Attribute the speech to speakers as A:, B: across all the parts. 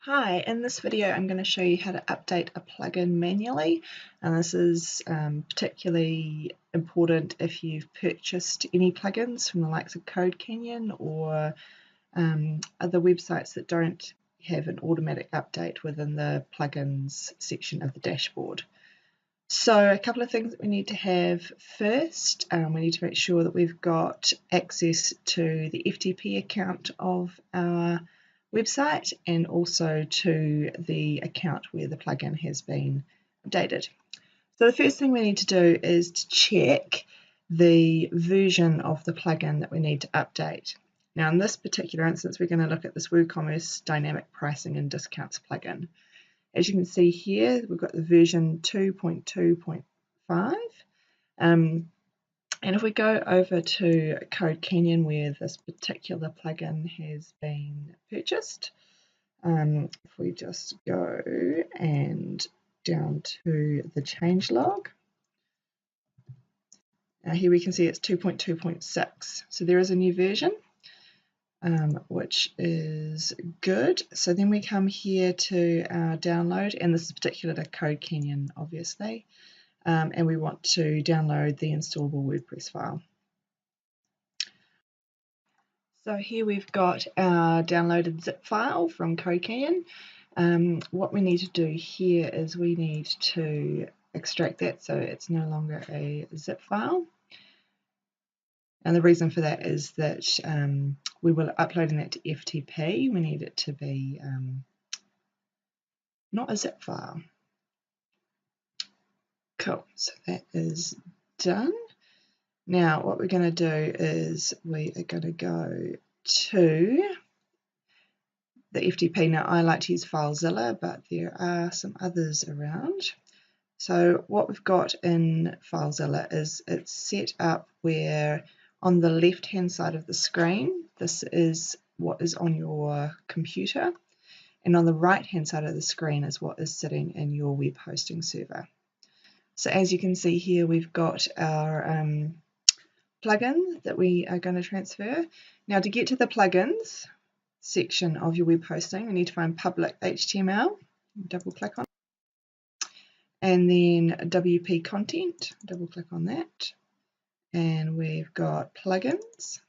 A: Hi, in this video I'm going to show you how to update a plugin manually, and this is particularly important if you've purchased any plugins from the likes of Code Canyon or other websites that don't have an automatic update within the plugins section of the dashboard. So a couple of things that we need to have first, we need to make sure that we've got access to the FTP account of our website and also to the account where the plugin has been updated. So the first thing we need to do is to check the version of the plugin that we need to update. Now in this particular instance we're going to look at this WooCommerce dynamic pricing and discounts plugin. As you can see here, we've got the version 2.2.5. And if we go over to Code Canyon where this particular plugin has been purchased, if we just go and down to the changelog, here we can see it's 2.2.6. So there is a new version. Which is good. So then we come here to our download, and this is particular to Code Canyon obviously, and we want to download the installable WordPress file. So here we've got our downloaded zip file from Code Canyon. What we need to do here is we need to extract that so it's no longer a zip file. And the reason for that is that we will uploading that to FTP. We need it to be not a zip file. Cool, so that is done. Now what we're going to do is we are going to go to the FTP. Now I like to use Filezilla, but there are some others around. So what we've got in Filezilla is it's set up where on the left hand side of the screen, this is what is on your computer, and on the right hand side of the screen is what is sitting in your web hosting server. So as you can see here, we've got our plugin that we are going to transfer. Now to get to the plugins section of your web hosting, we need to find public HTML, double click on it, and then WP content, double click on that. And we've got plugins,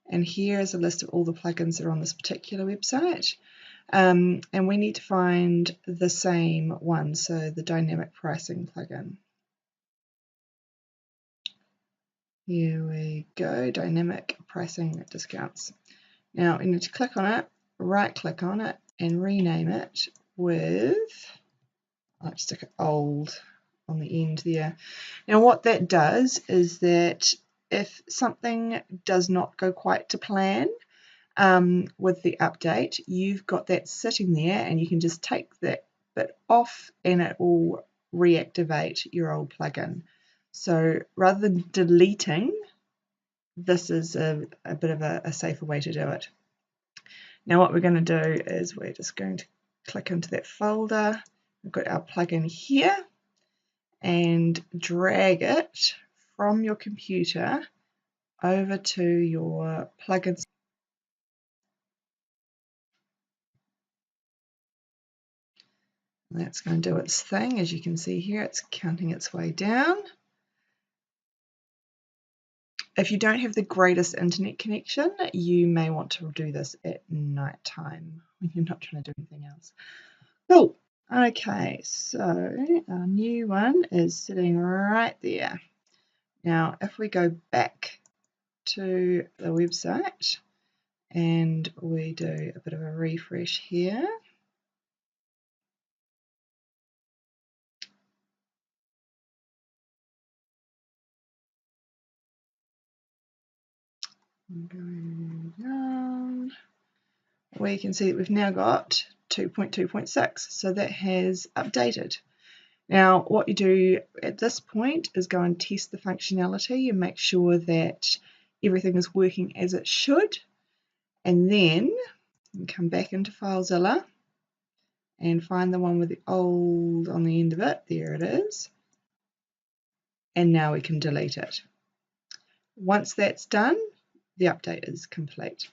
A: and here is a list of all the plugins that are on this particular website, and we need to find the same one, so the dynamic pricing plugin. Here we go, dynamic pricing discounts. Now we need to click on it, right click on it, and rename it with, I like to stick it old on the end there. Now what that does is that if something does not go quite to plan with the update, you've got that sitting there and you can just take that bit off and it will reactivate your old plugin. So rather than deleting, this is a bit of a safer way to do it. Now what we're going to do is we're just going to click into that folder. We've got our plugin here, and drag it from your computer over to your plugins. That's going to do its thing. As you can see here, it's counting its way down. If you don't have the greatest internet connection, you may want to do this at night time when you're not trying to do anything else. Cool. Okay, so our new one is sitting right there. Now, if we go back to the website and we do a bit of a refresh here, going down, we can see that we've now got 2.2.6, so that has updated. Now what you do at this point is go and test the functionality and make sure that everything is working as it should, and then you come back into Filezilla and find the one with the old on the end of it. There it is, and now we can delete it. Once that's done, the update is complete.